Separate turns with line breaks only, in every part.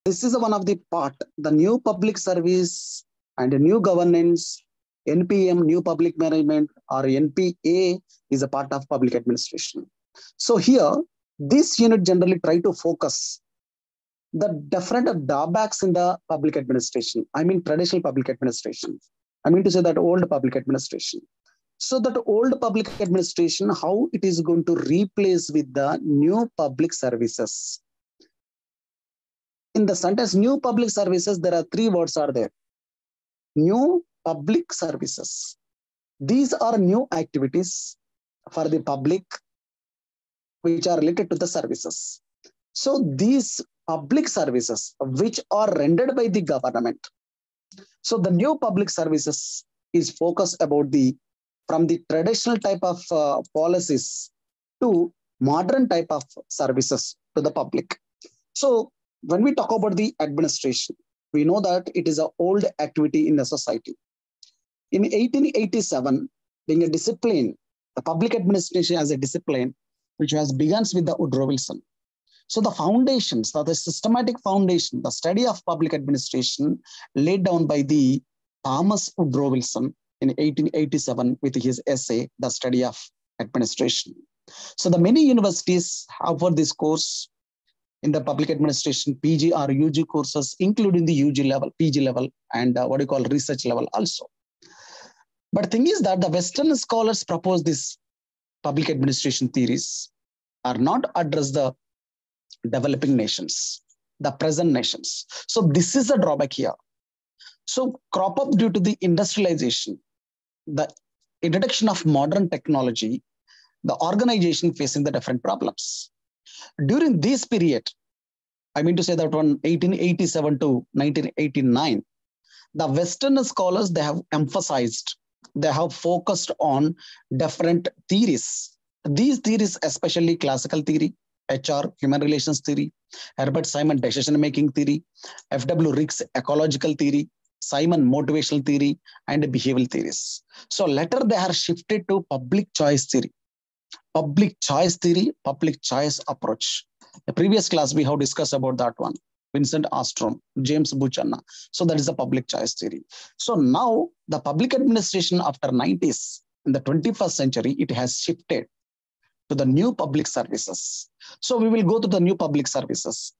This is one of the part, the new public service and new governance, NPM, new public management, or NPA is a part of public administration. So here, this unit generally try to focus the different drawbacks in the public administration. I mean, traditional public administration. I mean to say that old public administration. So that old public administration, how it is going to replace with the new public services. In the sentence new public services, there are three words are there. New public services. These are new activities for the public which are related to the services. So these public services which are rendered by the government. So the new public services is focused about the from the traditional type of policies to modern type of services to the public. So when we talk about the administration, we know that it is an old activity in the society. In 1887, being a discipline, the public administration as a discipline, which has begun with the Woodrow Wilson. So the foundations, the systematic foundation, the study of public administration laid down by the Thomas Woodrow Wilson in 1887 with his essay, The Study of Administration. So the many universities offer this course in the public administration, PG or UG courses, including the UG level, PG level, and research level also. But thing is that the Western scholars propose this public administration theories are not address the developing nations, the present nations. So this is a drawback here. So crop up due to the industrialization, the introduction of modern technology, the organization facing the different problems. During this period, I mean to say that from 1887 to 1989, the Western scholars, they have emphasized, they have focused on different theories. These theories, especially classical theory, HR, human relations theory, Herbert Simon decision-making theory, F.W. Riggs ecological theory, Simon motivational theory, and behavioral theories. So later they are shifted to public choice theory. Public choice theory, public choice approach. The previous class we have discussed about that one. Vincent Ostrom, James Buchanan. So that is the public choice theory. So now the public administration after 90s, in the 21st century, it has shifted to the new public services. So we will go to the new public services.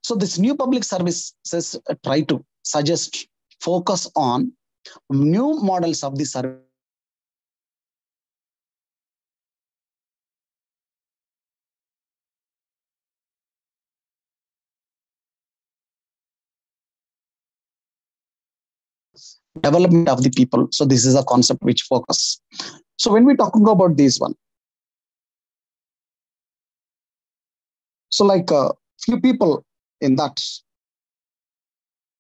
So this new public services try to suggest, focus on new models of the service. Development of the people. So this is a concept which focus. So when we talking about this one, so like few people in that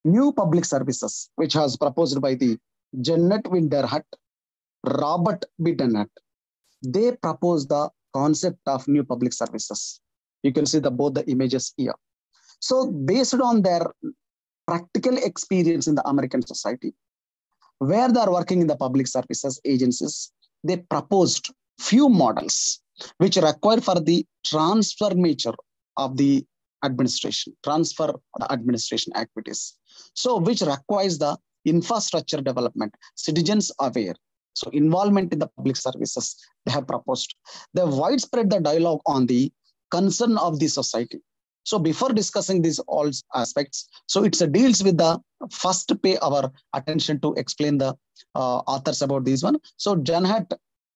new public services, which has proposed by the Janet Winterhut, Robert B. Dennett, they propose the concept of new public services. You can see both the images here. So based on their practical experience in the American society, where they are working in the public services agencies, they proposed few models which are required for the transformation of the administration, transfer the administration activities. So which requires the infrastructure development, citizens aware. So involvement in the public services, they have proposed. They have widespread the dialogue on the concern of the society. So before discussing these all aspects, so it deals with the first pay our attention to explain the authors about this one. So Janet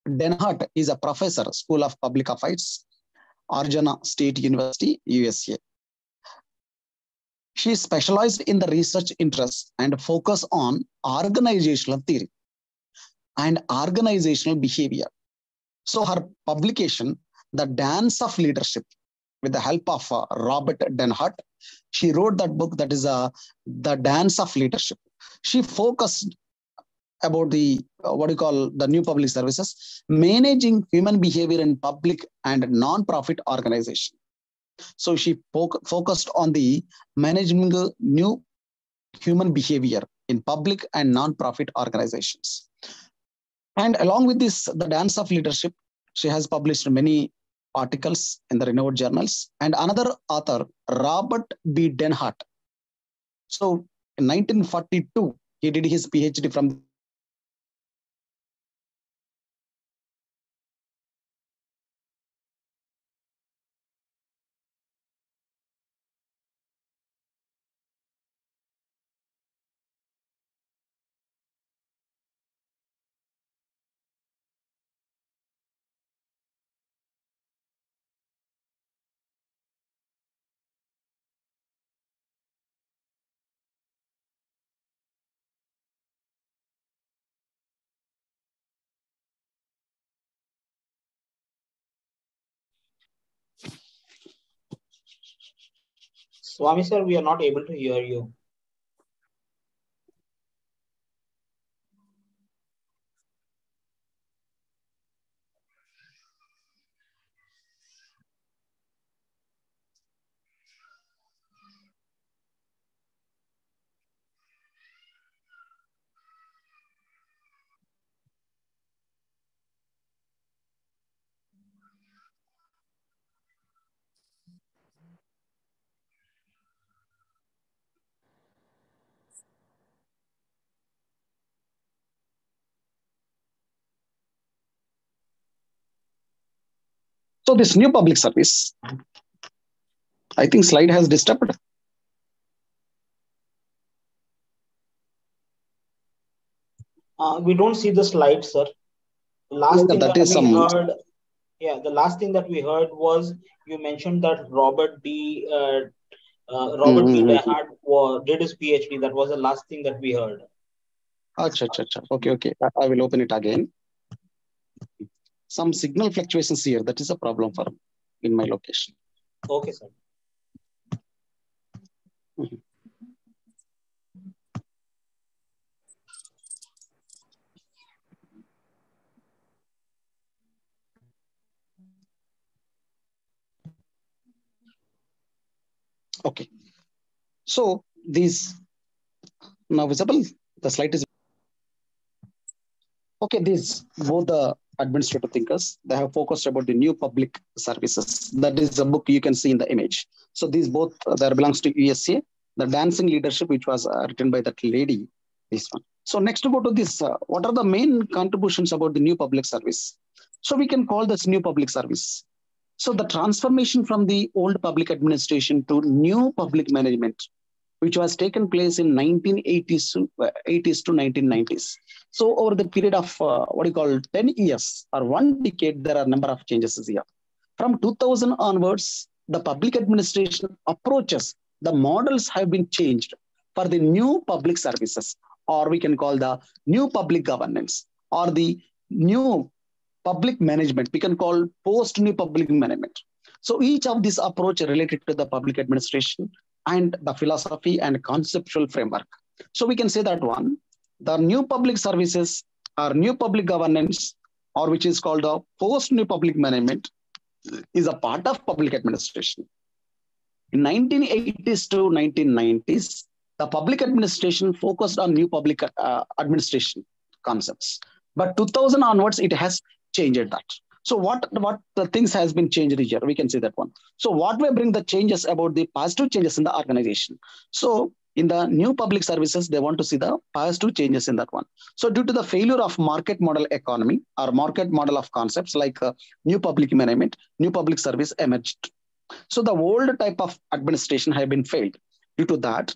Denhart is a professor, School of Public Affairs, Arizona State University, USA. She specialized in the research interests and focus on organizational theory and organizational behavior. So her publication, The Dance of Leadership, with the help of Robert Denhart, she wrote that book that is The Dance of Leadership. She focused about the the new public services, managing human behavior in public and non-profit organization. So she focused on the managing new human behavior in public and non-profit organizations. And along with this, The Dance of Leadership, she has published many articles in the renowned journals. And another author, Robert B. Denhart, So in 1942, he did his PhD from
Swami sir, we are not able to hear you.
so this new public service. I think slide has disturbed.
We don't see the slide, sir. The last
Yeah,
thing
that
that
is
we
some.
heard, yeah, the last thing that we heard was you mentioned that Robert D.
Mm-hmm.
Dehart did his PhD. That was the last thing that we heard.
Acha, acha, acha. Okay, okay. I will open it again. Some signal fluctuations here. That is a problem for in my location.
Okay, sir.
Mhm. Okay. So these now visible. The slide is okay. These both the administrative thinkers they have focused about the new public services. That is the book you can see in the image. So these both that belongs to USA. The dancing leadership, which was written by that lady. This one. So next to go to this, what are the main contributions about the new public service? So we can call this new public service. So the transformation from the old public administration to new public management, which was taken place in 1980s to 1990s. So over the period of what you call 10 years or 1 decade, there are a number of changes here. From 2000 onwards, the public administration approaches, the models have been changed for the new public services, or we can call the new public governance, or the new public management. We can call post new public management. So each of these approach related to the public administration and the philosophy and conceptual framework. So we can say that one, the new public services or new public governance, or which is called the post new public management, is a part of public administration. In 1980s to 1990s, the public administration focused on new public administration concepts. But 2000 onwards, it has changed that. So what the things has been changed here? We can see that one. So what will bring the changes about the positive changes in the organization? So in the new public services, they want to see the positive changes in that one. So due to the failure of market model economy or market model of concepts like new public management, new public service emerged. So the old type of administration have been failed. Due to that,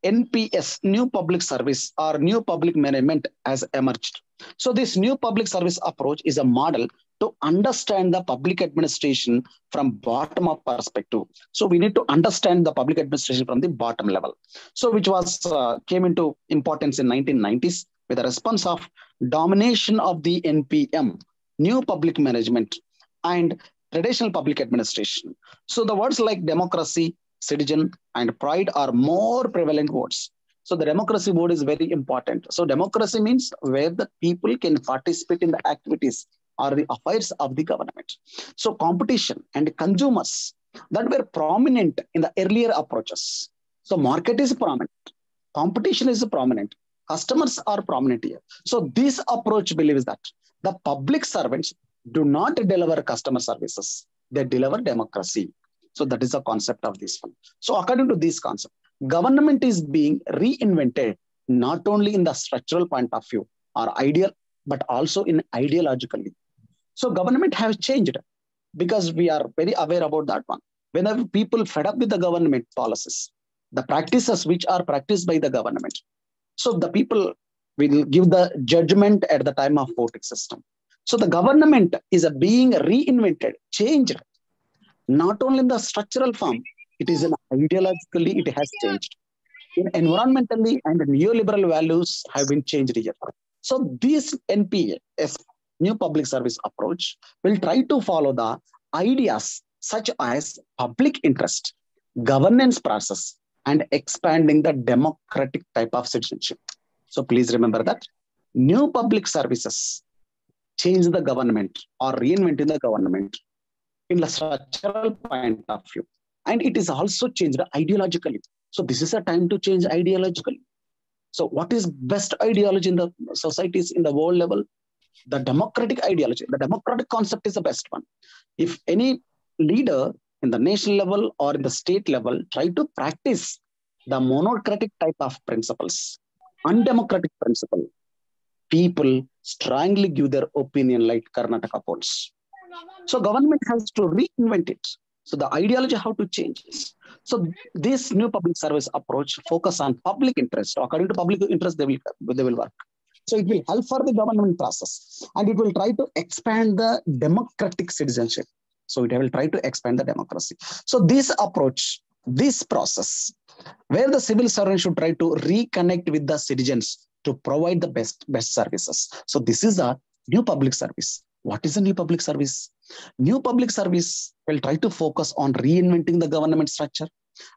NPS, new public service or new public management has emerged. So this new public service approach is a model to understand the public administration from bottom up perspective. So we need to understand the public administration from the bottom level. So which was came into importance in 1990s with a response of domination of the NPM, new public management, and traditional public administration. So the words like democracy, citizen, and pride are more prevalent words. So the democracy word is very important. So democracy means where the people can participate in the activities or the affairs of the government. So competition and consumers that were prominent in the earlier approaches. So market is prominent, competition is prominent, customers are prominent here. So this approach believes that the public servants do not deliver customer services, they deliver democracy. So that is the concept of this one. So according to this concept, Government is being reinvented not only in the structural point of view or ideal, but also in ideologically. So government has changed because we are very aware about that one. Whenever people fed up with the government policies, the practices which are practiced by the government, so the people will give the judgment at the time of voting system. So the government is a being reinvented, changed, not only in the structural form, it is in ideologically, it has changed. In environmentally and neoliberal values have been changed here. So this NPS, new public service approach, will try to follow the ideas such as public interest, governance process, and expanding the democratic type of citizenship. So please remember that new public services change the government or reinventing the government in the structural point of view. And it is also changed ideologically. So this is a time to change ideologically. So what is best ideology in the societies in the world level? The democratic ideology. The democratic concept is the best one. If any leader in the national level or in the state level try to practice the monocratic type of principles, undemocratic principle, people strongly give their opinion like Karnataka polls. So government has to reinvent it. So the ideology how to change this. So this new public service approach focus on public interest. So according to public interest, they will work. So it will help for the government process and it will try to expand the democratic citizenship. So it will try to expand the democracy. So this approach, this process, where the civil servant should try to reconnect with the citizens to provide the best services. So this is a new public service. What is a new public service? New public service will try to focus on reinventing the government structure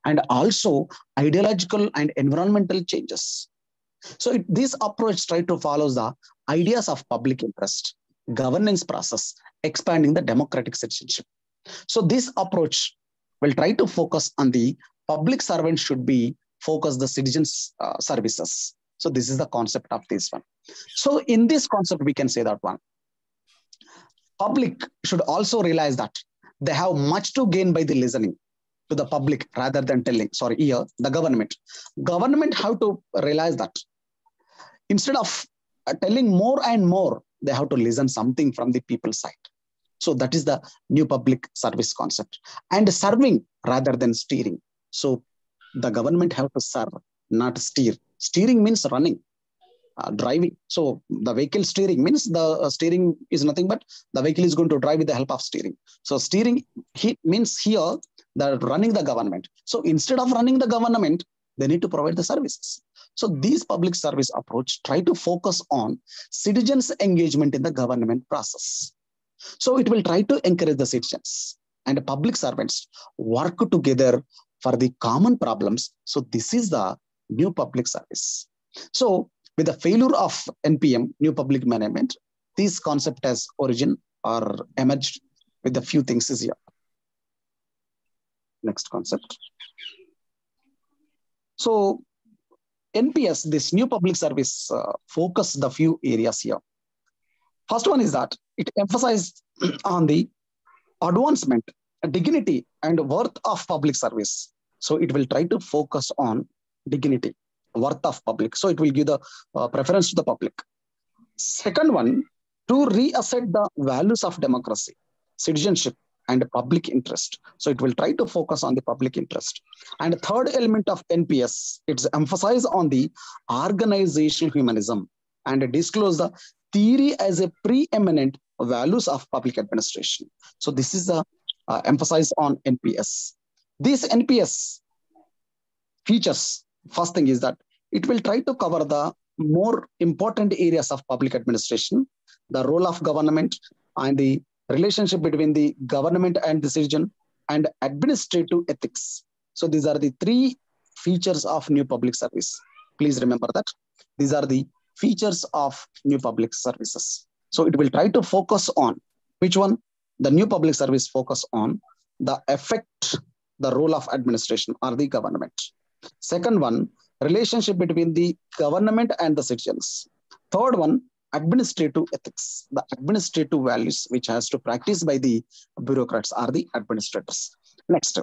and also ideological and environmental changes. So this approach tries to follow the ideas of public interest, governance process, expanding the democratic citizenship. So this approach will try to focus on the public servant should be focus the citizens services. So this is the concept of this one. So in this concept, we can say that one. Public should also realize that they have much to gain by the listening to the public rather than telling, the government. Government have to realize that instead of telling more and more, they have to listen something from the people's side. So that is the new public service concept. And serving rather than steering. So the government have to serve, not steer. Steering means running. Driving. So the vehicle steering means the steering is nothing but the vehicle is going to drive with the help of steering. So steering means here the running the government. So instead of running the government, they need to provide the services. So these public service approach try to focus on citizens' engagement in the government process. So it will try to encourage the citizens and public servants work together for the common problems. So this is the new public service. So with the failure of NPM, new public management, this concept has origin or emerged with a few things is here. Next concept. So NPS, this new public service, focus the few areas here. First one is that it emphasized on the advancement, dignity, and worth of public service. So it will try to focus on dignity, worth of public. So it will give the preference to the public. Second one, to reassert the values of democracy, citizenship, and public interest. So it will try to focus on the public interest. And third element of NPS, it's emphasize on the organizational humanism and disclose the theory as a preeminent values of public administration. So this is the emphasis on NPS. These NPS features, first thing is that it will try to cover the more important areas of public administration, the role of government and the relationship between the government and the citizen, and administrative ethics. So these are the three features of new public service. Please remember that. These are the features of new public services. So it will try to focus on which one? The new public service focus on the effect, the role of administration or the government. Second one, relationship between the government and the citizens. Third one, administrative ethics, the administrative values which has to practice by the bureaucrats or the administrators. Next,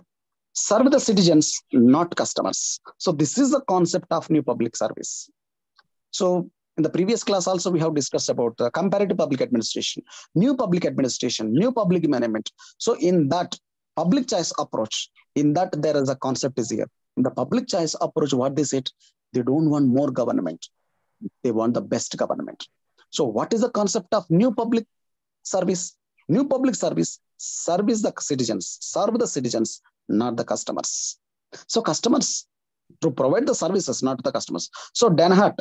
Serve the citizens, not customers. So this is the concept of new public service. So in the previous class also, we have discussed about the comparative public administration, new public management. So in that public choice approach, in that there is a concept is here. In the public choice approach, what they said, they don't want more government. They want the best government. So what is the concept of new public service? New public service, service the citizens, serve the citizens, not the customers. So customers to provide the services, not the customers. So Benhart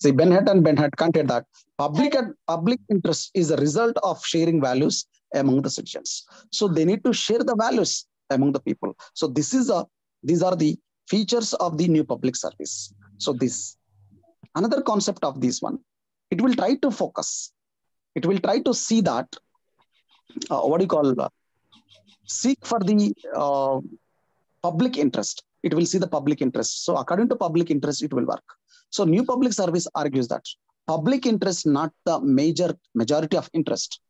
and Benhart counted that public interest is a result of sharing values among the citizens. So they need to share the values among the people. So these are the features of the new public service. So this another concept of this one, it will try to focus. It will try to see that seek for the public interest. It will see the public interest. So according to public interest, it will work. So new public service argues that public interest, not the majority of interest.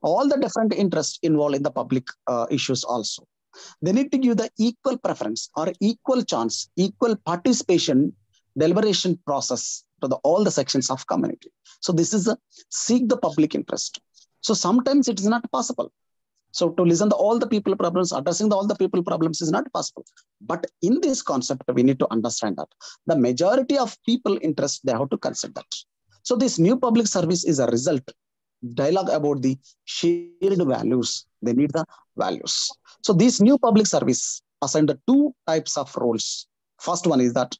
All the different interests involved in the public issues also. They need to give the equal preference or equal chance, equal participation, deliberation process to all the sections of community. So this is seek the public interest. So sometimes it is not possible. So to listen to all the people problems, addressing all the people problems is not possible. But in this concept, we need to understand that the majority of people interest, they have to consider that. So this new public service is a result, dialogue about the shared values. They need the values. So this new public service assigned the two types of roles. First one is that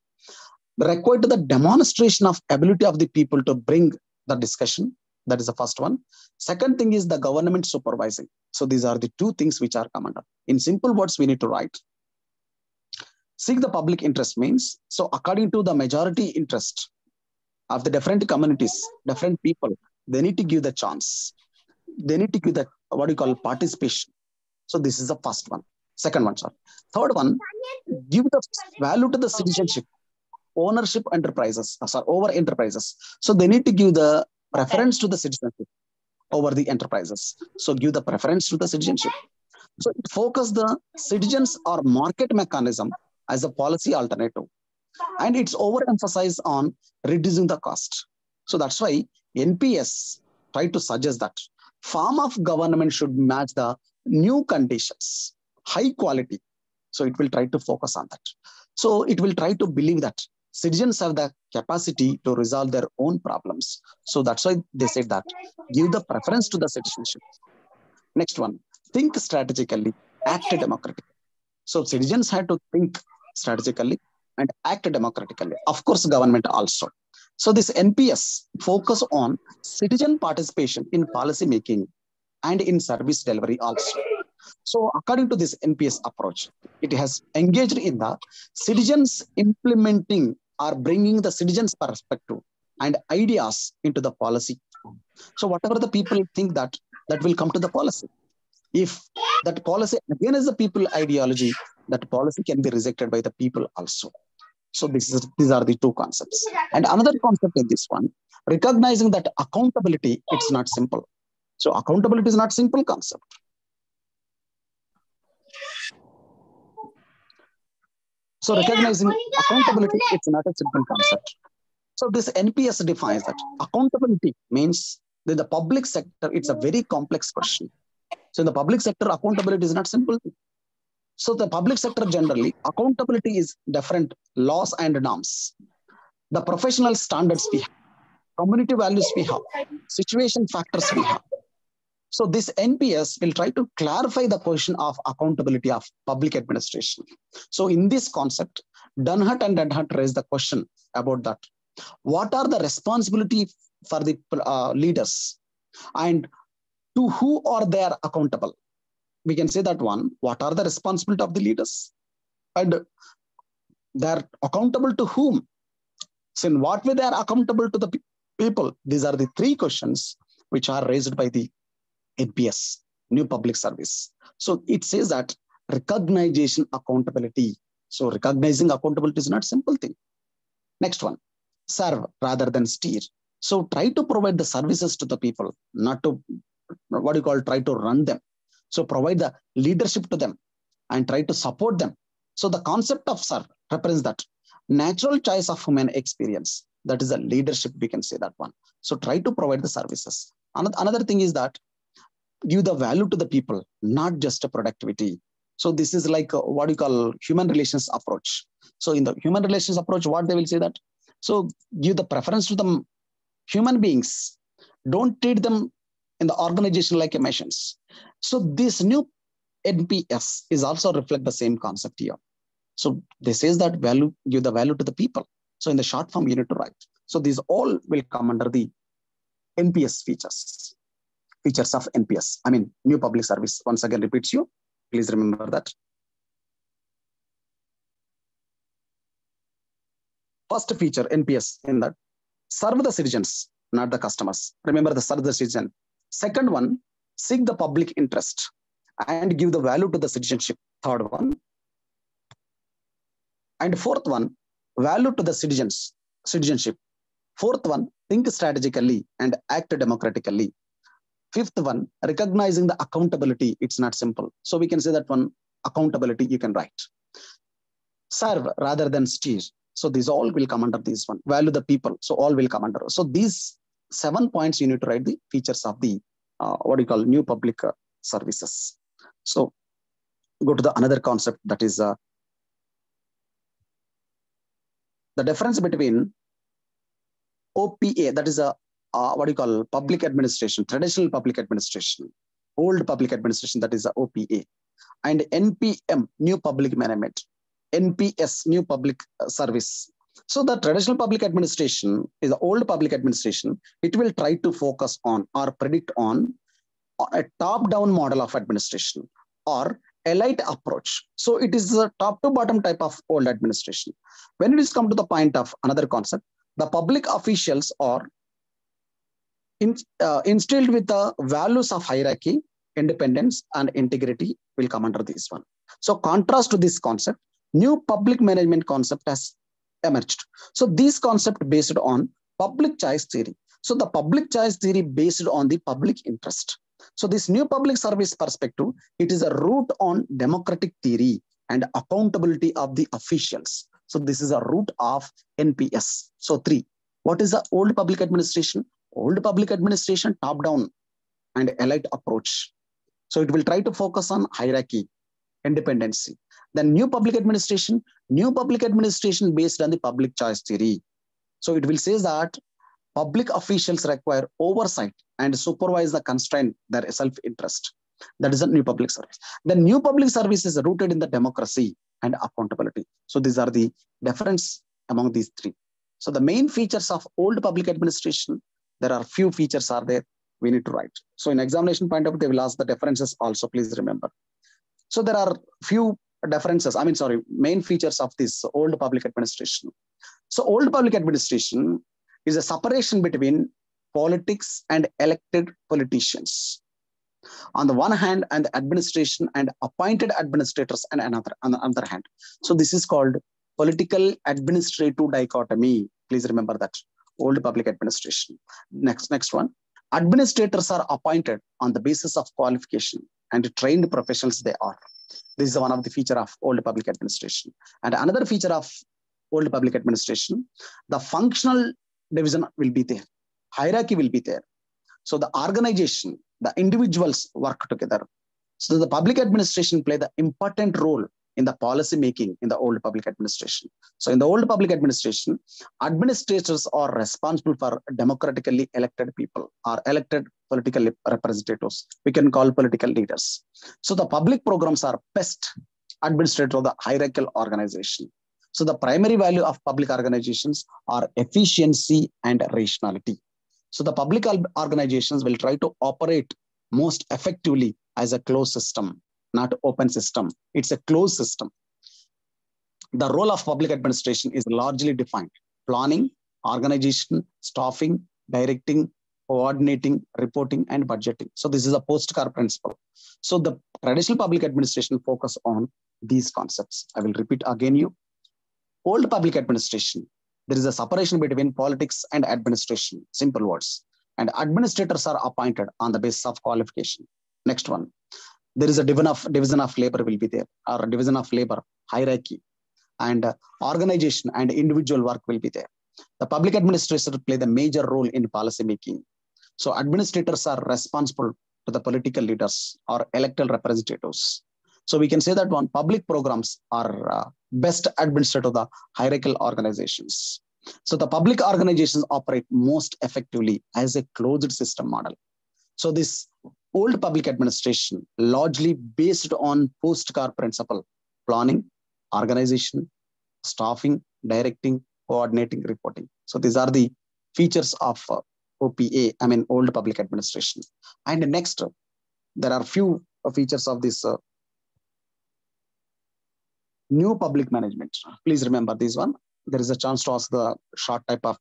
required the demonstration of ability of the people to bring the discussion. That is the first one. Second thing is the government supervising. So these are the two things which are common. In simple words, we need to write. Seek the public interest means, so according to the majority interest of the different communities, different people, they need to give the chance. They need to give the, participation. So this is the first one. Second one, sorry. Third one, give the value to the citizenship, ownership enterprises, over enterprises. So they need to give the preference to the citizenship over the enterprises. So give the preference to the citizenship. So it focuses the citizens or market mechanism as a policy alternative. And it's overemphasized on reducing the cost. So that's why NPS tried to suggest that form of government should match the new conditions, high quality. So it will try to focus on that. So it will try to believe that citizens have the capacity to resolve their own problems. So that's why they said that give the preference to the citizenship. Next one, think strategically, act democratically. So citizens had to think strategically and act democratically. Of course, government also. So this NPS focus on citizen participation in policy making and in service delivery also. So according to this NPS approach, it has engaged in the citizens implementing or bringing the citizens' perspective and ideas into the policy. So whatever the people think that will come to the policy. If that policy again is the people ideology, that policy can be rejected by the people also. So these are the two concepts. And another concept in this one, recognizing that accountability, it's not simple. So accountability is not simple concept. So recognizing accountability, it's not a simple concept. So this NPS defines that accountability means that the public sector, it's a very complex question. So in the public sector, accountability is not simple. So the public sector generally, accountability is different laws and norms. The professional standards we have, community values we have, situation factors we have. So this NPS will try to clarify the question of accountability of public administration. So in this concept, Dunhart and Dunhart raised the question about that. What are the responsibility for the leaders and to who are they accountable? We can say that one, what are the responsibility of the leaders and they're accountable to whom? So in what way they are accountable to the people? These are the three questions which are raised by the NPS, new public service. So it says that recognition accountability. So recognizing accountability is not a simple thing. Next one, serve rather than steer. So try to provide the services to the people, not to try to run them. So provide the leadership to them and try to support them So the concept of SERV represents that natural choice of human experience. That is a leadership, we can say that one. So try to provide the services. Another thing is that give the value to the people, not just a productivity. So this is like what you call human relations approach. So in the human relations approach, what they will say that, so give the preference to the human beings. Don't treat them in the organization like machines. So this new NPS is also reflect the same concept here. So this says that value, give the value to the people. So in the short form, you need to write. So these all will come under the NPS features of NPS. I mean, new public service. Once again, repeats you. Please remember that. First feature, NPS, in that serve the citizens, not the customers. Remember the serve the citizen. Second one, seek the public interest and give the value to the citizenship. Third one. And fourth one, value to the citizenship. Fourth one, think strategically and act democratically. Fifth one, recognizing the accountability. It's not simple. So we can say that one, accountability, you can write. Serve rather than steer. So these all will come under this one. Value the people. So all will come under. So these 7 points, you need to write the features of the, what you call new public services. So go to the another concept, that is the difference between OPA, that is a what you call public administration, traditional public administration, old public administration, that is a OPA, and NPM, new public management, NPS, new public service. So the traditional public administration is the old public administration. It will try to focus on or predict on a top-down model of administration or elite approach. So it is a top to bottom type of old administration. When it is come to the point of another concept, the public officials are instilled with the values of hierarchy, independence, and integrity will come under this one. So contrast to this concept, new public management concept has emerged. So this concept based on public choice theory. So the public choice theory based on the public interest. So this new public service perspective, it is a root on democratic theory and accountability of the officials. So this is a root of NPS. So 3, what is the old public administration? Old public administration, top-down and elite approach. So it will try to focus on hierarchy, independency. Then new public administration based on the public choice theory. So it will say that public officials require oversight and supervise the constraint their self-interest. That is a new public service. The new public service is rooted in the democracy and accountability. So these are the difference among these 3. So the main features of old public administration, there are few features are there we need to write. So in examination point of view, they will ask the differences also, please remember. So there are few differences, main features of this old public administration. So old public administration is a separation between politics and elected politicians on the one hand, and the administration and appointed administrators on the other hand. So this is called political administrative dichotomy. Please remember that. Old public administration. Next one. Administrators are appointed on the basis of qualification and trained professionals they are. This is one of the feature of old public administration. And another feature of old public administration, the functional division will be there. Hierarchy will be there. So the organization, the individuals work together. So the public administration play the important role in the policy making in the old public administration. So in the old public administration, administrators are responsible for democratically elected people or elected political representatives. We can call political leaders. So the public programs are best administrator of the hierarchical organization. So the primary value of public organizations are efficiency and rationality. So the public organizations will try to operate most effectively as a closed system, not open system. It's a closed system. The role of public administration is largely defined: planning, organization, staffing, directing, coordinating, reporting, and budgeting. So this is a postcard principle. So the traditional public administration focus on these concepts. I will repeat again you. Old public administration, there is a separation between politics and administration, simple words. And administrators are appointed on the basis of qualification. Next one. There is a division of labor will be there, or a division of labor hierarchy, and organization and individual work will be there. The public administrators play the major role in policy making. So administrators are responsible to the political leaders or elected representatives. So we can say that one public programs are best administered to the hierarchical organizations. So the public organizations operate most effectively as a closed system model. So this old public administration largely based on post-car principle, planning, organization, staffing, directing, coordinating, reporting. So these are the features of OPA, I mean, old public administration. And next, there are few features of this new public management. Please remember this one. There is a chance to ask the short type of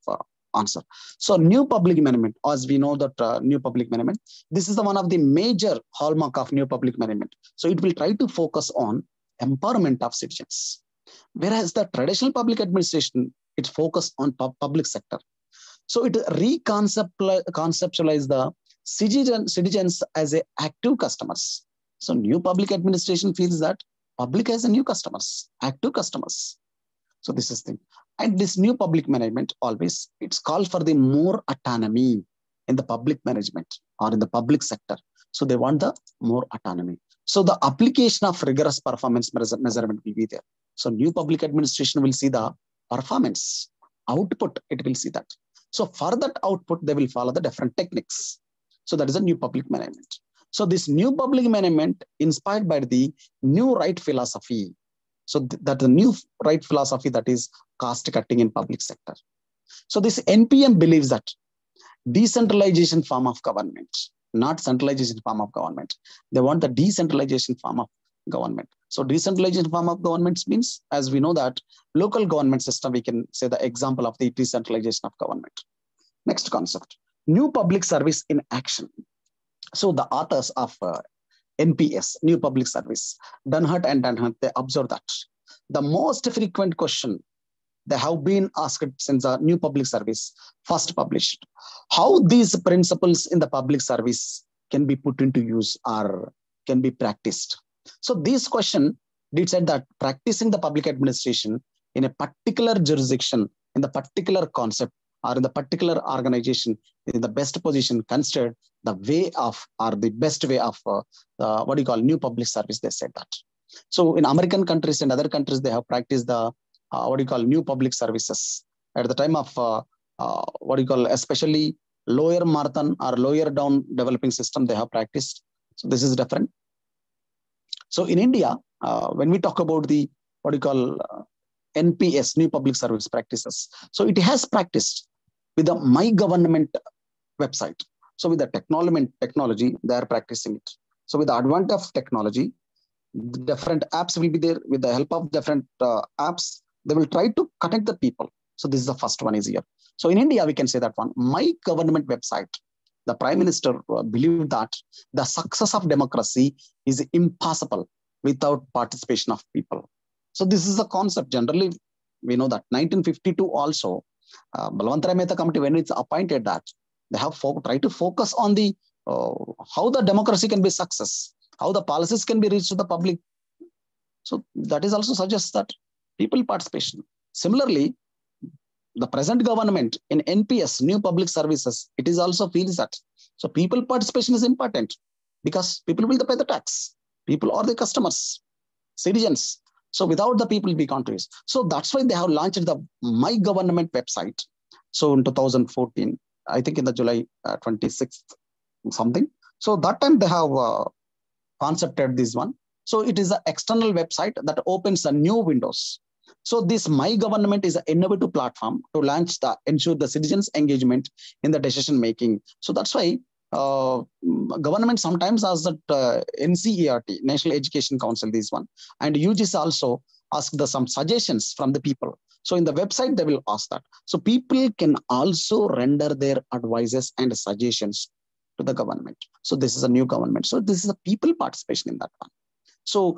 answer. So new public management, as we know that new public management, this is the one of the major hallmark of new public management. So it will try to focus on empowerment of citizens. Whereas the traditional public administration, it focused on public sector. So it reconceptualize the citizens as a active customers. So new public administration feels that public as a new customers, active customers. So this is the thing. And this new public management always, it's called for the more autonomy in the public management or in the public sector. So they want the more autonomy. So the application of rigorous performance measurement will be there. So new public administration will see the performance, output, it will see that. So for that output, they will follow the different techniques. So that is a new public management. So this new public management inspired by the new right philosophy. So that the new right philosophy, that is cost cutting in public sector. So this NPM believes that decentralization form of government, not centralization form of government. They want the decentralization form of government. So decentralization form of government means, as we know that local government system, we can say the example of the decentralization of government. Next concept, new public service in action. So the authors of NPS, New Public Service, Dunhart and Dunhart, they observe that the most frequent question they have been asked since the New Public Service first published, how these principles in the public service can be put into use or can be practiced. So this question did said that practicing the public administration in a particular jurisdiction, in the particular concept, or in the particular organization in the best position considered the way of, or the best way of what you call new public service, they said that. So in American countries and other countries, they have practiced the what you call new public services at the time of what you call especially lower marathon or lower down developing system they have practiced. So this is different. So in India, when we talk about the what you call NPS, New Public Service Practices, so it has practiced with the My Government website. So with the technology, they are practicing it. So with the advent of technology, different apps will be there. With the help of different apps, they will try to connect the people. So this is the first one is here. So in India, we can say that one, My Government website, the Prime Minister believed that the success of democracy is impossible without participation of people. So this is the concept. Generally, we know that 1952 also, Balwant Mehta committee, when it's appointed that, they have tried to focus on the how the democracy can be success, how the policies can be reached to the public. So that is also suggests that people participation. Similarly, the present government in NPS, New Public Services, it is also feels that. So people participation is important because people will pay the tax. People are the customers, citizens. So without the people, we can't use. So that's why they have launched the My Government website. So in 2014, I think in the July 26th, something. So that time they have concepted this one. So it is an external website that opens a new windows. So this My Government is an innovative platform to launch the ensure the citizens' engagement in the decision making. So that's why government sometimes asks that NCERT, National Education Council, this one, and UGC also ask some suggestions from the people. So in the website, they will ask that. So people can also render their advices and suggestions to the government. So this is a new government. So this is a people participation in that one. So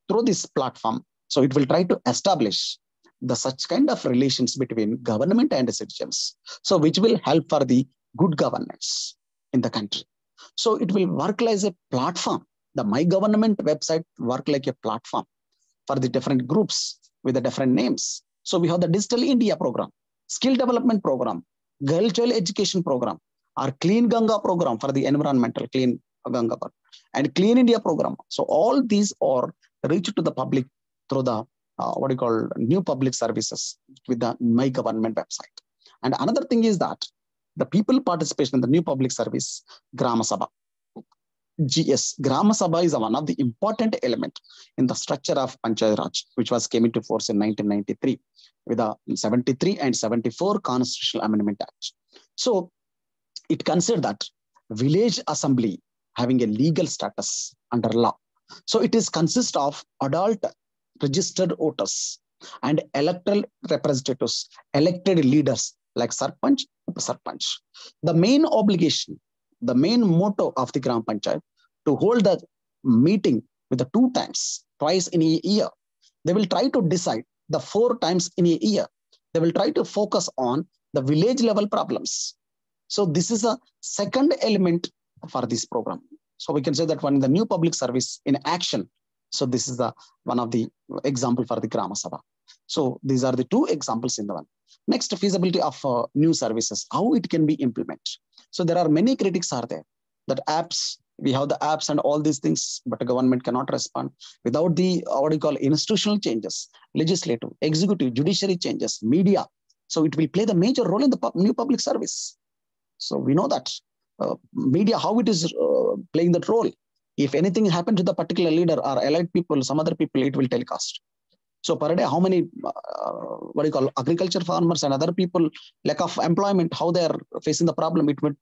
through this platform, so it will try to establish the such kind of relations between government and citizens. So which will help for the good governance in the country. So it will work as a platform The My Government website work like a platform for the different groups with the different names. So we have the Digital India program, skill development program, girl child education program, or Clean Ganga program for the environmental clean Ganga, and Clean India program. So all these are reached to the public through the new public services with the My Government website. And another thing is that the people participation in the new public service, Grama Sabha. GS, Grama Sabha is one of the important element in the structure of Panchayat Raj, which was came into force in 1993 with the 73 and 74 Constitutional Amendment Act. So it considered that village assembly having a legal status under law. So it is consist of adult registered voters and electoral representatives, elected leaders like Sarpanch, Sarpanch. The main obligation, the main motto of the Gram Panchayat to hold the meeting with the twice in a year. They will try to decide the 4 times in a year. They will try to focus on the village level problems. So this is a second element for this program. So we can say that one in the new public service in action. So this is the one of the example for the Grama Sabha. So these are the 2 examples in the one. Next, feasibility of new services, how it can be implemented. So there are many critics are there that apps, we have the apps and all these things, but the government cannot respond without the institutional changes, legislative, executive, judiciary changes, media. So it will play the major role in the new public service. So we know that media, how it is playing that role. If anything happened to the particular leader or allied people, some other people, it will telecast. So per day, how many agriculture farmers and other people, lack of employment, how they are facing the problem, it would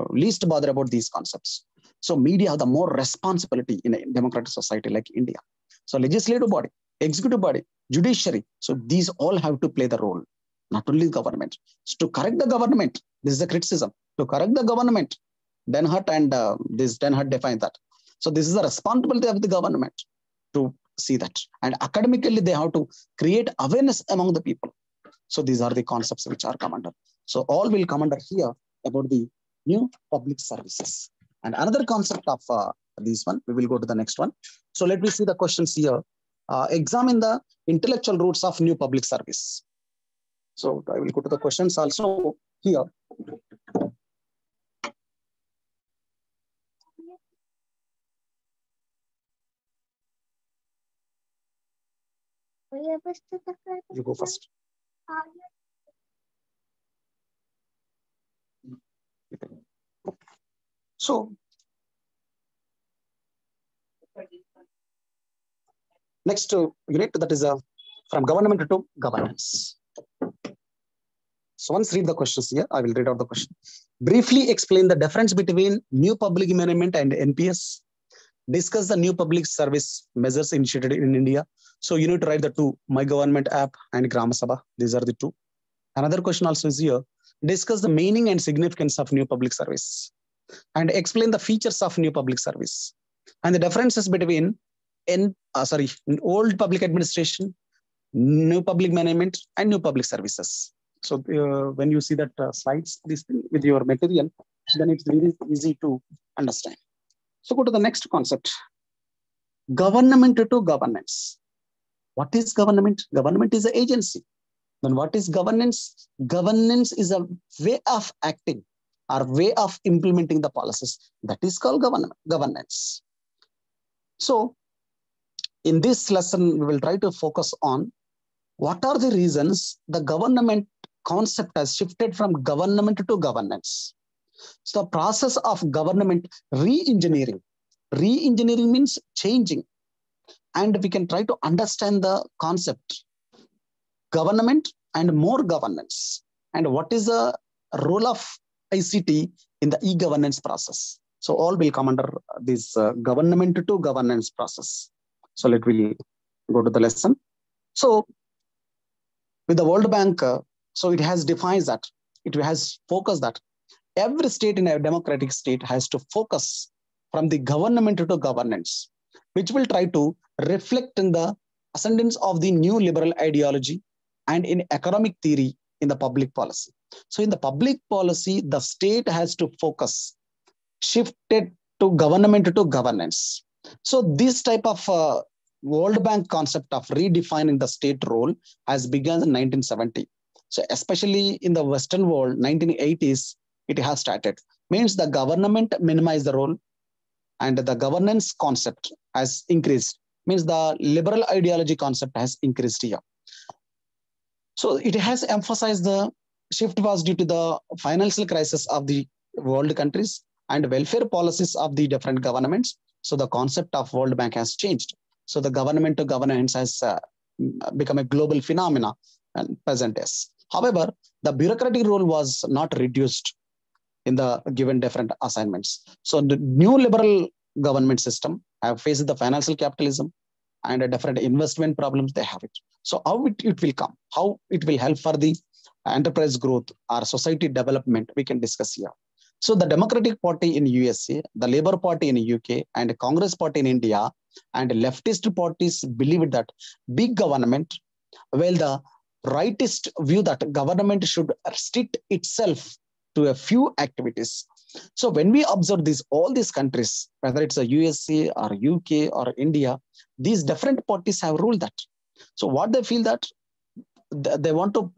least bother about these concepts. So media have the more responsibility in a democratic society like India. So legislative body, executive body, judiciary. So these all have to play the role, not only the government. So to correct the government, this is a criticism. To correct the government, Den Hart and this Den Hart define that. So this is the responsibility of the government to see that. And academically, they have to create awareness among the people. So these are the concepts which are come under. So all will come under here about the new public services. And another concept of this one, we will go to the next one. So let me see the questions here. Examine the intellectual roots of new public service. So I will go to the questions also here. You go first. So next unit, that is from government to governance. So once read the questions here, I will read out the question. Briefly explain the difference between new public management and NPS. Discuss the new public service measures initiated in India. So you need to write the 2, My Government app and Grama Sabha. These are the 2. Another question also is here. Discuss the meaning and significance of new public service and explain the features of new public service and the differences between old public administration, new public management, and new public services. So when you see that slides, this thing with your material, then it's really easy to understand. So go to the next concept. Government to governance. What is government? Government is an agency. Then what is governance? Governance is a way of acting or way of implementing the policies. That is called governance. So in this lesson, we will try to focus on what are the reasons the government concept has shifted from government to governance. So the process of government re-engineering. Re-engineering means changing. And we can try to understand the concept. Government and more governance. And what is the role of ICT in the e-governance process? So all will come under this government to governance process. So let me go to the lesson. So with the World Bank, so it has defined that, it has focused that every state in a democratic state has to focus from the government to governance, which will try to reflect in the ascendance of the new liberal ideology and in economic theory in the public policy. So in the public policy, the state has to focus, shifted to government to governance. So this type of World Bank concept of redefining the state role has begun in 1970. So especially in the Western world, 1980s, it has started. Means the government minimize the role and the governance concept has increased. Means the liberal ideology concept has increased here. So it has emphasized the shift was due to the financial crisis of the world countries and welfare policies of the different governments. So the concept of World Bank has changed. So the government to governance has become a global phenomena and present days. However, the bureaucratic role was not reduced in the given different assignments. So the new liberal government system have faced the financial capitalism and a different investment problems they have it. So how it will come, how it will help for the enterprise growth or society development, we can discuss here. So the Democratic Party in USA, the Labour Party in UK, and Congress Party in India, and leftist parties believe that big government, while the rightist view that government should restrict itself to a few activities. So when we observe all these countries, whether it's a USA or UK or India, these different parties have ruled that. So what they feel that they want to,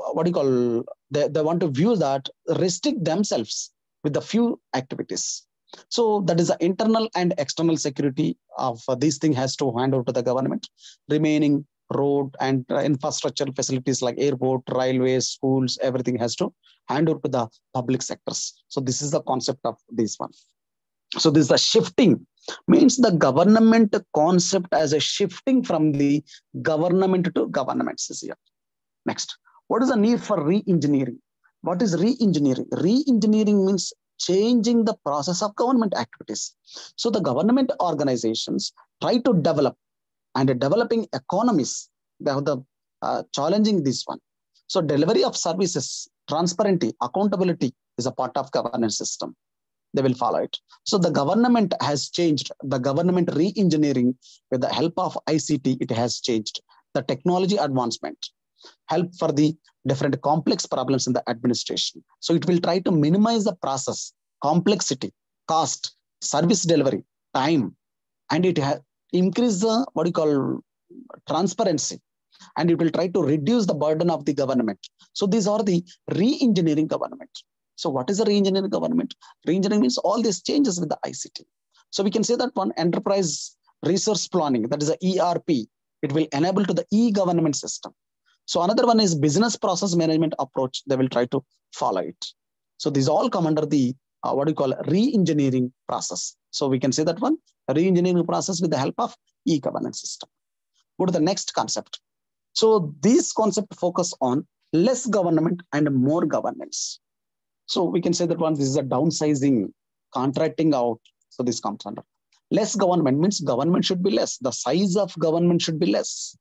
they want to view that restrict themselves with a few activities. So that is the internal and external security of this thing has to hand over to the government. Remaining road and infrastructure facilities like airport, railways, schools, everything has to hand over to the public sectors. So this is the concept of this one. So this is the shifting, means the government concept as a shifting from the government to governments is here. Next, what is the need for re-engineering? What is re-engineering? Re-engineering means changing the process of government activities. So the government organizations try to develop and developing economies. They have the challenging this one. So delivery of services, transparency, accountability is a part of governance system. They will follow it. So the government has changed. The government re-engineering with the help of ICT, it has changed. The technology advancement help for the different complex problems in the administration. So it will try to minimize the process, complexity, cost, service delivery, time, and it has increase the transparency, and it will try to reduce the burden of the government. So these are the re-engineering government. So what is the re-engineering government? Re-engineering means all these changes with the ICT. So we can say that one enterprise resource planning, that is a ERP, it will enable to the e-government system. So another one is business process management approach. They will try to follow it. So these all come under the re-engineering process. So we can say that one re-engineering process with the help of e-governance system. Go to the next concept. So this concept focus on less government and more governance. So we can say that one, this is a downsizing, contracting out. So this comes under less government means government should be less. The size of government should be less.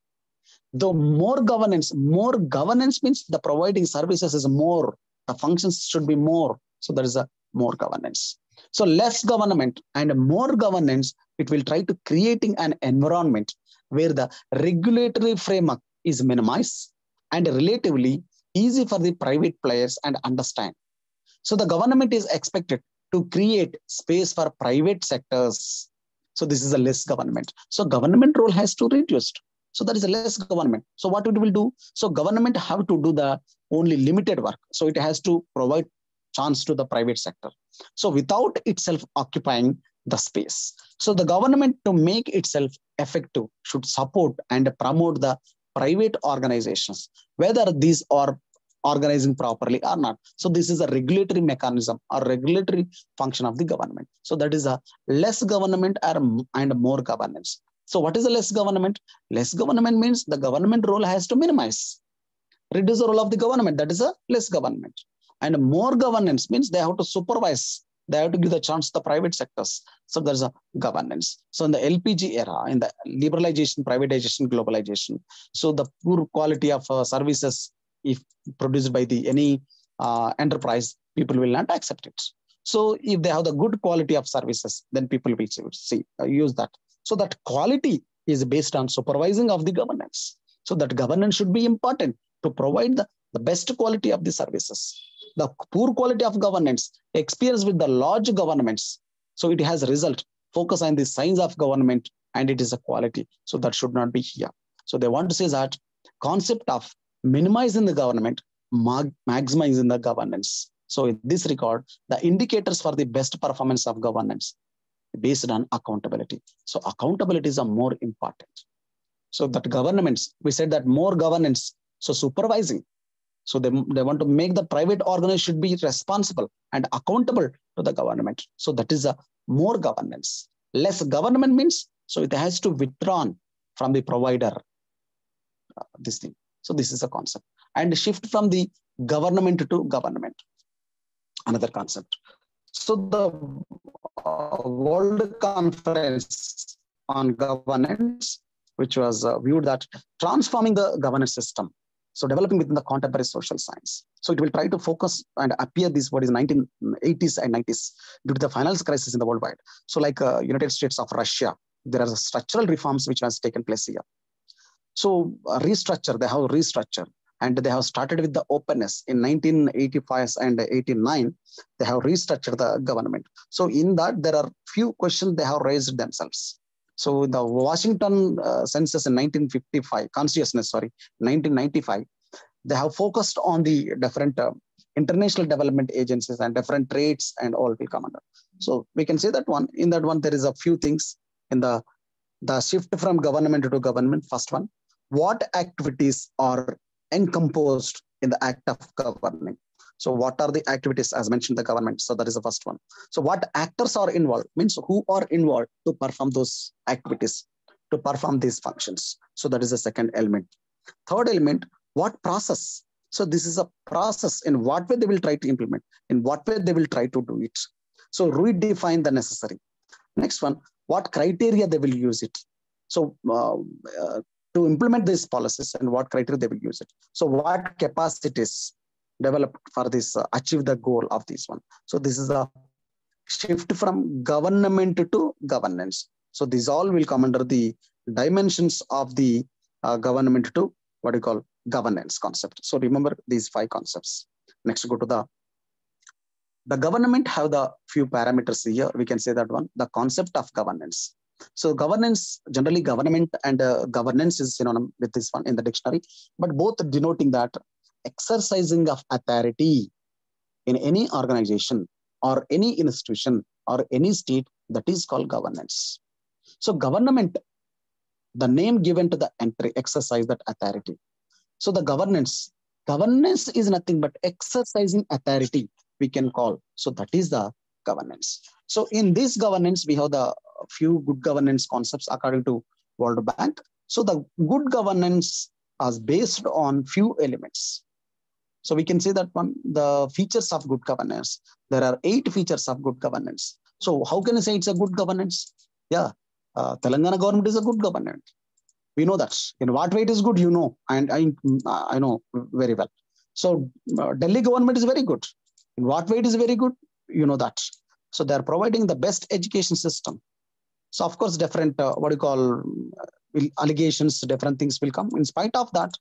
The more governance means the providing services is more, the functions should be more. So there is a more governance. So less government and more governance, it will try to creating an environment where the regulatory framework is minimized and relatively easy for the private players and understand. So the government is expected to create space for private sectors. So this is a less government. So government role has to reduce. So that is a less government. So what it will do? So government have to do the only limited work. So it has to provide chance to the private sector. So without itself occupying the space. So the government to make itself effective should support and promote the private organizations, whether these are organizing properly or not. So this is a regulatory mechanism or regulatory function of the government. So that is a less government and more governance. So what is a less government? Less government means the government role has to minimize, reduce the role of the government. That is a less government. And more governance means they have to supervise. They have to give the chance to the private sectors. So there's a governance. So in the LPG era, in the liberalization, privatization, globalization, so the poor quality of services, if produced by any enterprise, people will not accept it. So if they have the good quality of services, then people will use that. So that quality is based on supervising of the governance. So that governance should be important to provide the best quality of the services. The poor quality of governance experience with the large governments. So it has result focus on the science of government and it is a quality. So that should not be here. So they want to say that concept of minimizing the government, maximizing the governance. So in this regard, the indicators for the best performance of governance based on accountability. So accountability is a more important. So that governments, we said that more governance, so supervising. So they want to make the private organization should be responsible and accountable to the government. So that is a more governance. Less government means, so it has to withdraw from the provider, this thing. So this is a concept. And shift from the government to government, another concept. So the World Conference on Governance, which was viewed that transforming the governance system, so developing within the contemporary social science. So it will try to focus and appear this what is 1980s and 90s due to the financial crisis in the worldwide. So like United States of Russia, there are structural reforms which has taken place here. So restructure, they have restructured, and they have started with the openness in 1985 and 89. They have restructured the government. So in that, there are few questions they have raised themselves. So the Washington census in 1955, consciousness, sorry, 1995, they have focused on the different international development agencies and different traits and all will come under. So we can say that one, in that one, there is a few things in the shift from government to government. First one, what activities are encompassed in the act of governing? So what are the activities as mentioned the government? So that is the first one. So what actors are involved means who are involved to perform those activities, to perform these functions. So that is the second element. Third element, what process? So this is a process in what way they will try to implement, in what way they will try to do it. So redefine the necessary. Next one, what criteria they will use it. So to implement these policies and what criteria they will use it. So what capacities developed for this, achieve the goal of this one. So this is a shift from government to governance. So these all will come under the dimensions of the government to what you call governance concept. So remember these 5 concepts. Next, go to the government have the few parameters here. We can say that one, the concept of governance. So governance, generally government and governance is synonym with this one in the dictionary, but both denoting that exercising of authority in any organization or any institution or any state, that is called governance. So government, the name given to the entry, exercise that authority. So the governance is nothing but exercising authority, we can call. So that is the governance. So in this governance, we have the few good governance concepts according to World Bank. So the good governance is based on few elements. So we can say that one, the features of good governance, there are 8 features of good governance. So how can I say it's a good governance? Yeah, Telangana government is a good government. We know that. In what way it is good, you know, and I know very well. So Delhi government is very good. In what way it is very good, you know that. So they are providing the best education system. So of course, different allegations, different things will come. In spite of that,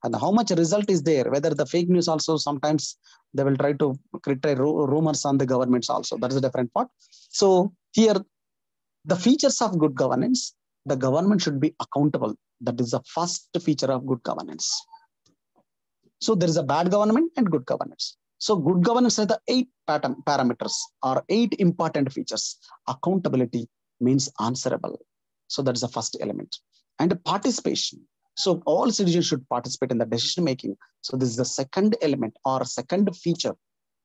and how much result is there, whether the fake news also sometimes they will try to create rumors on the governments also. That is a different part. So here, the features of good governance, the government should be accountable. That is the first feature of good governance. So there is a bad government and good governance. So good governance has the 8 parameters or 8 important features. Accountability means answerable. So that is the first element. And participation. So all citizens should participate in the decision making. So this is the second element or second feature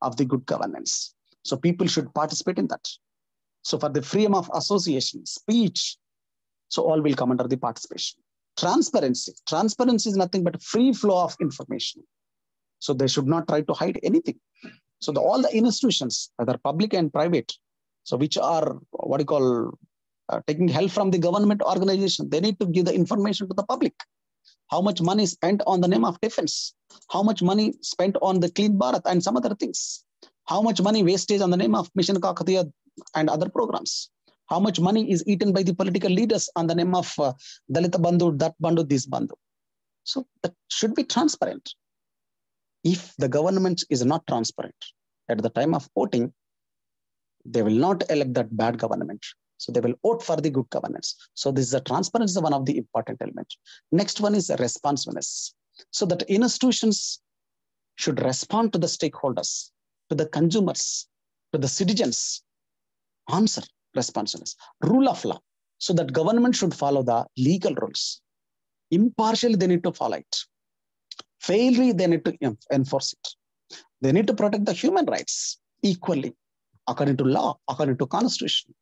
of the good governance. So people should participate in that. So for the freedom of association, speech, so all will come under the participation. Transparency. Transparency is nothing but free flow of information. So they should not try to hide anything. So all the institutions, whether public and private, so which are what you call taking help from the government organization, they need to give the information to the public. How much money spent on the name of defense? How much money spent on the Clean Bharat and some other things? How much money wastage on the name of Mission Kakatiya and other programs? How much money is eaten by the political leaders on the name of Dalita Bandhu, that Bandhu, this Bandhu? So that should be transparent. If the government is not transparent at the time of voting, they will not elect that bad government. So they will vote for the good governance. So this is the transparency, one of the important elements. Next one is responsiveness. So that institutions should respond to the stakeholders, to the consumers, to the citizens. Answer, responsiveness. Rule of law. So that government should follow the legal rules. Impartially, they need to follow it. Fairly, they need to enforce it. They need to protect the human rights equally, according to law, according to constitution.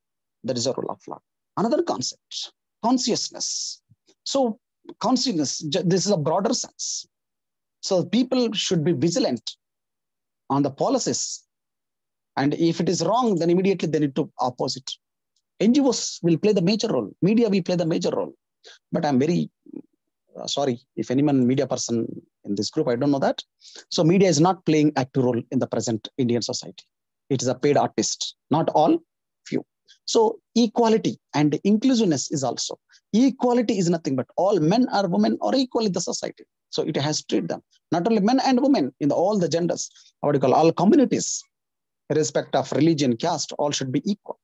That is a rule of law. Another concept, consciousness. So consciousness, this is a broader sense. So people should be vigilant on the policies. And if it is wrong, then immediately they need to oppose it. NGOs will play the major role. Media will play the major role. But I'm very sorry if anyone media person in this group, I don't know that. So media is not playing active role in the present Indian society. It is a paid artist, not all, few. So equality and inclusiveness is also. Equality is nothing but all men or women are equal in the society. So it has to treat them, not only men and women, in all the genders, what do you call, all communities, irrespective of religion, caste, all should be equal.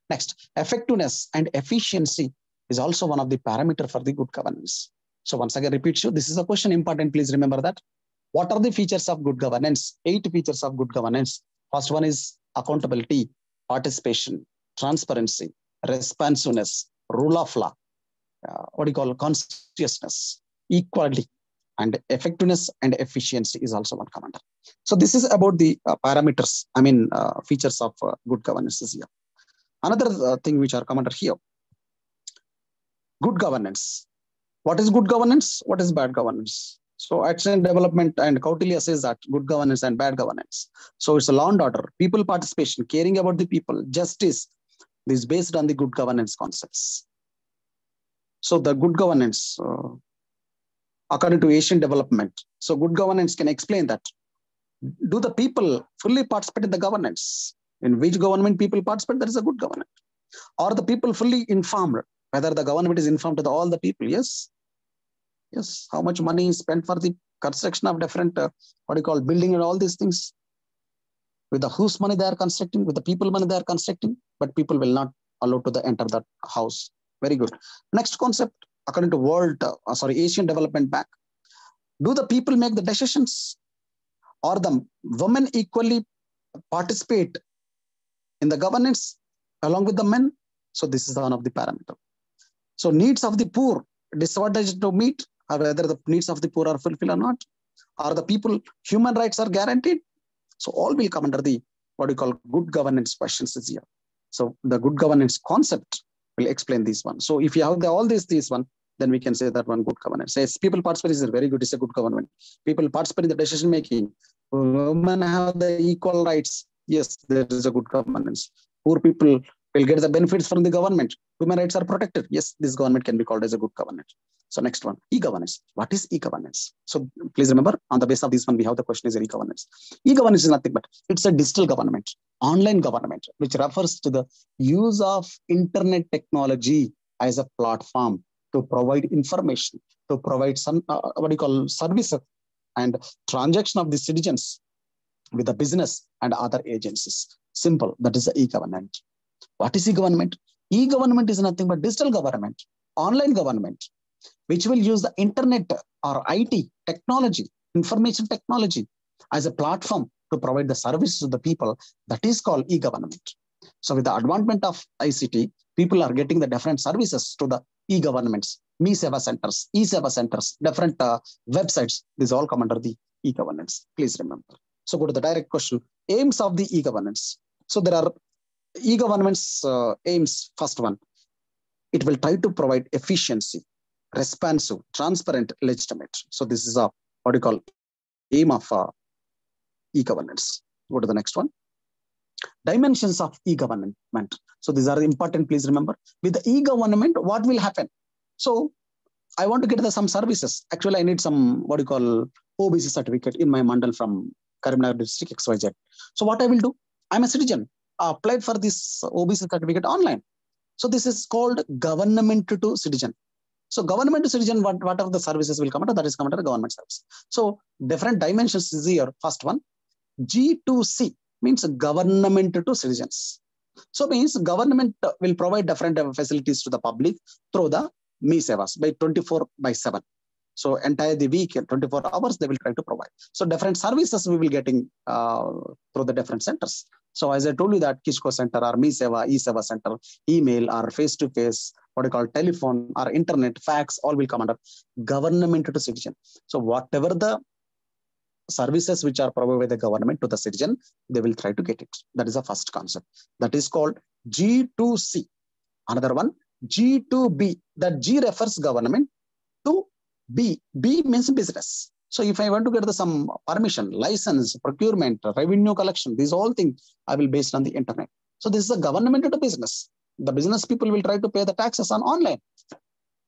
Next, effectiveness and efficiency is also one of the parameters for the good governance. So once again, repeat you, this is a question important. Please remember that. What are the features of good governance? 8 features of good governance. First one is accountability, participation, transparency, responsiveness, rule of law, what do you call, consciousness, equality, and effectiveness and efficiency is also one commander. So this is about the parameters, features of good governance here. Another thing which are commented here, good governance. What is good governance? What is bad governance? So action development and Kautilya says that good governance and bad governance. So it's a law and order, people participation, caring about the people, justice. This is based on the good governance concepts. So the good governance, according to Asian development. So good governance can explain that. Do the people fully participate in the governance? In which government people participate, that is a good government. Are the people fully informed? Whether the government is informed to all the people? Yes. Yes. How much money is spent for the construction of different, building and all these things? With the whose money they are constructing, with the people money they are constructing, but people will not allow to enter that house. Very good. Next concept, according to Asian Development Bank. Do the people make the decisions? Or the women equally participate in the governance along with the men? So this is one of the parameters. So needs of the poor, disadvantage to meet, or whether the needs of the poor are fulfilled or not. Are the people, human rights are guaranteed? So all will come under the, good governance questions this year. So the good governance concept will explain this one. So if you have all this one, then we can say that one good governance. Says people participate is very good, it's a good government. People participate in the decision making. Women have the equal rights. Yes, there is a good governance. Poor people will get the benefits from the government. Human rights are protected. Yes, this government can be called as a good government. So next one, e-governance. What is e-governance? So please remember, on the basis of this one, we have the question is e-governance. E-governance is nothing but it's a digital government, online government, which refers to the use of internet technology as a platform to provide information, to provide some, services and transaction of the citizens with the business and other agencies. Simple, that is the e-government. What is e-government? E-government is nothing but digital government, online government, which will use the internet or IT technology, information technology as a platform to provide the services to the people. That is called e-government. So with the advancement of ICT, people are getting the different services to the e-governments, Me-Seva centers, e-Seva centers, different websites. These all come under the e-governance. Please remember. So go to the direct question, aims of the e-governance. So there are e-governance aims. First one, it will try to provide efficiency, responsive, transparent, legitimate. So this is a, aim of e-governance. Go to the next one. Dimensions of e-government. So these are important, please remember. With the e-government, what will happen? So I want to get some services. Actually, I need some, OBC certificate in my mandal from Karimnagar district XYZ. So what I will do? I'm a citizen. I applied for this OBC certificate online. So this is called government to citizen. So government to citizen, what are the services will come under? That is come under government service. So different dimensions is here. First one, G2C means government to citizens. So means government will provide different facilities to the public through the Me Sevas by 24/7. So entire the week, 24 hours, they will try to provide. So different services we will getting through the different centers. So as I told you that Kishko Center or Me Seva, E-Seva Center, email or face-to-face, what you call telephone or internet, fax, all will come under government to citizen. So whatever the services which are provided by the government to the citizen, they will try to get it. That is the first concept. That is called G2C. Another one, G2B. That G refers government to B. B means business. So if I want to get some permission, license, procurement, revenue collection, these all things I will based on the internet. So this is a government to business. The business people will try to pay the taxes on online.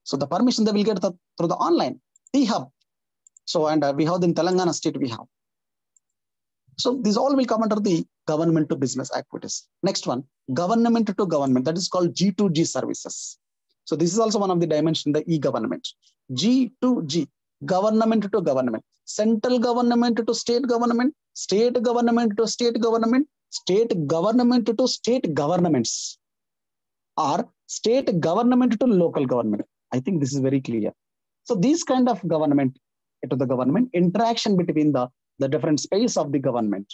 So the permission they will get through the online. T-Hub. So and we have in Telangana state we have. So these all will come under the government to business activities. Next one, government to government. That is called G2G services. So this is also one of the dimensions, the e-government. G2G, government to government. Central government to state government, state government to state government, state government to state governments, or state government to local government. I think this is very clear. So these kind of government to the government, interaction between the different space of the government,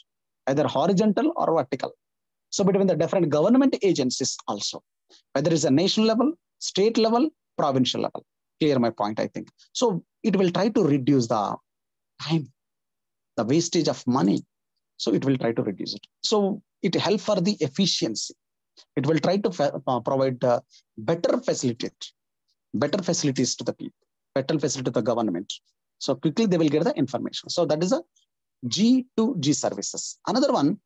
either horizontal or vertical. So between the different government agencies also, whether it's a national level, state level, provincial level. Clear my point, I think. So it will try to reduce the time, the wastage of money. So it will try to reduce it. So it helps for the efficiency. It will try to provide better facilities to the people, better facility to the government. So quickly they will get the information. So that is a G2G services. Another one,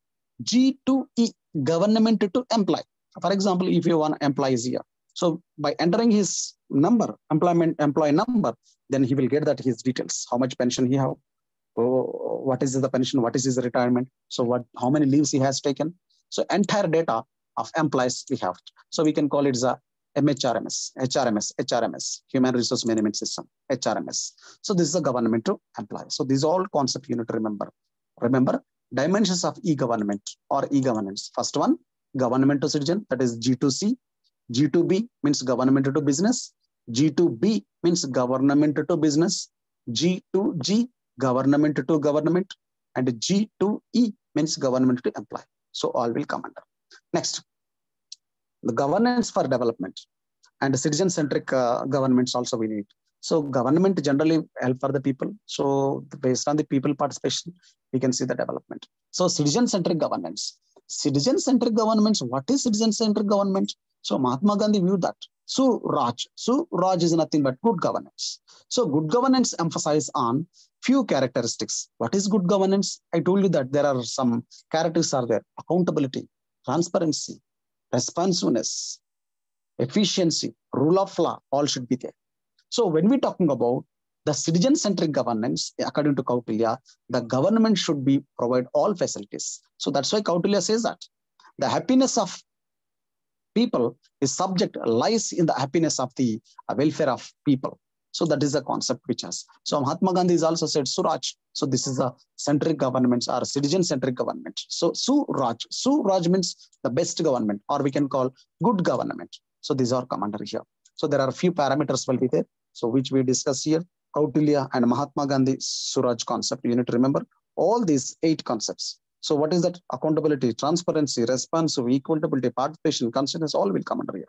G2E, government to employee. For example, if you want employees here, so by entering his number, employee number, then he will get that his details, how much pension he have, what is the pension, what is his retirement, so how many leaves he has taken. So entire data of employees we have. So we can call it the HRMS, Human Resource Management System, HRMS. So this is a government to employee. So these all concepts you need to remember. Remember, dimensions of e-government or e-governance. First one, government to citizen, that is G2C. G2B means government to business. G2B means government to business. G2G, government to government. And G2E means government to employee. So all will come under. Next, the governance for development and citizen-centric governments also we need. So government generally help for the people. So based on the people participation, we can see the development. So citizen-centric governance. Citizen-centric governments, what is citizen-centric government? So Mahatma Gandhi viewed that. Suraj is nothing but good governance. So good governance emphasize on few characteristics. What is good governance? I told you that there are some characteristics are there. Accountability, transparency, responsiveness, efficiency, rule of law, all should be there. So when we're talking about the citizen-centric governance, according to Kautilya, the government should be provide all facilities. So that's why Kautilya says that the happiness of people is subject, lies in the happiness of the welfare of people. So that is the concept which has. So Mahatma Gandhi has also said Suraj. So this is a centric governments or citizen-centric government. So Suraj means the best government, or we can call good government. So these are come under here. So there are a few parameters will be there. So which we discuss here, Kautilya and Mahatma Gandhi Suraj concept. You need to remember all these 8 concepts. So what is that? Accountability, transparency, responsive, equitability, participation, consensus, all will come under here.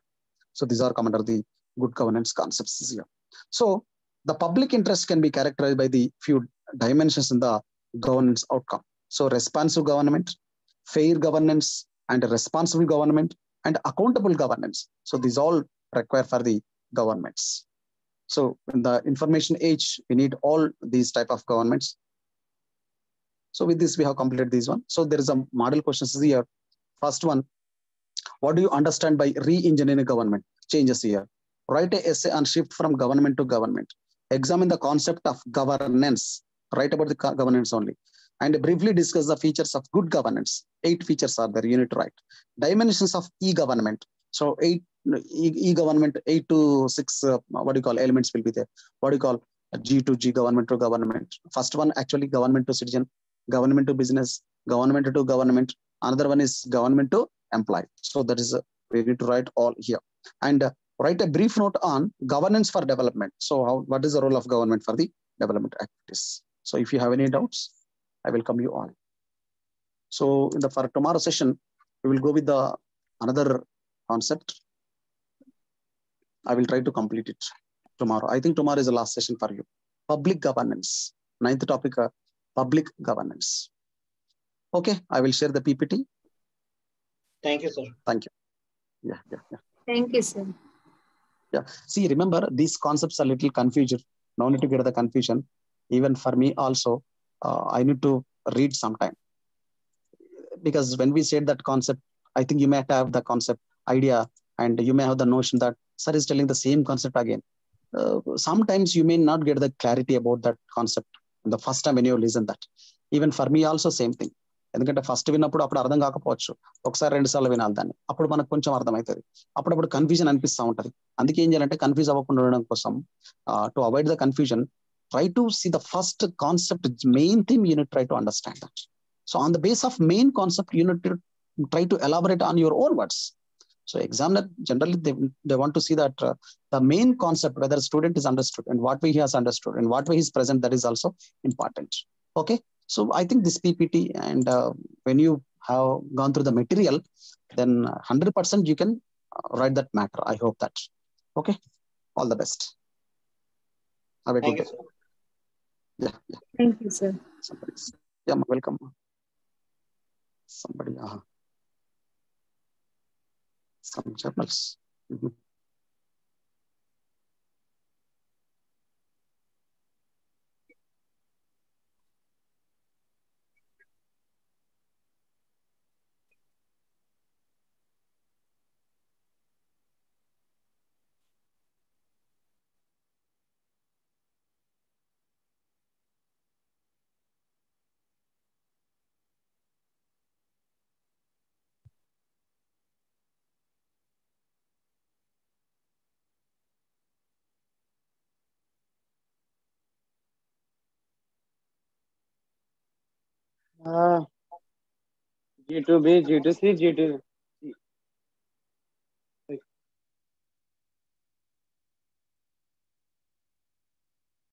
So these are come under the good governance concepts here. So the public interest can be characterized by the few dimensions in the governance outcome. So responsive government, fair governance, and responsible government, and accountable governance. So these all require for the governments. So in the information age, we need all these type of governments. So with this, we have completed this one. So there is a model questions here. First one, what do you understand by re-engineering government? Changes here. Write an essay on shift from government to government. Examine the concept of governance. Write about the governance only. And briefly discuss the features of good governance. 8 features are there, you need to write. Dimensions of e-government. So e-government, 8 to 6, what do you call, elements will be there. What do you call G2G, government to government. First one, actually government to citizen, government to business, government to government. Another one is government to employed. So that is we need to write all here, and write a brief note on governance for development. So what is the role of government for the development activities? So if you have any doubts, I welcome you all. So for tomorrow session, we will go with the another concept. I will try to complete it tomorrow. I think tomorrow is the last session for you. Public governance. Ninth topic, public governance. Okay, I will share the PPT.
Thank you, sir.
Thank you. Yeah.
Thank you, sir.
Yeah. See, remember, these concepts are a little confused. No need to get the confusion. Even for me also, I need to read sometime. Because when we said that concept, I think you may have the concept idea, and you may have the notion that sir is telling the same concept again. Sometimes you may not get the clarity about that concept the first time when you listen that. Even for me also same thing. ఎందుకంటే first విన్నప్పుడు అప్పుడు అర్థం కాకపోవచ్చు, ఒకసారి 2 సార్లు వినాలి దాన్ని, అప్పుడు మనకు కొంచెం అర్థమవుతుంది. అప్పుడప్పుడు కన్ఫ్యూజన్ అనిపిస్తూ ఉంటది. అందుకే ఏం చేయాలంటే కన్ఫ్యూజ్ అవ్వకుండా ఉండడం కోసం, to avoid the confusion, try to see the first concept, main theme you need to try to understand that. So on the base of main concept, you need to try to elaborate on your own words. So examiner generally they want to see that the main concept, whether student is understood and what way he has understood and what way he is present, that is also important. Okay. So I think this PPT, and when you have gone through the material, then 100% you can write that matter. I hope that. Okay. All the best. Have a good day. Yeah.
Thank you, sir.
Somebody. Yeah, welcome. Somebody. Some journals. Mm-hmm.
G2B, G2C, G2.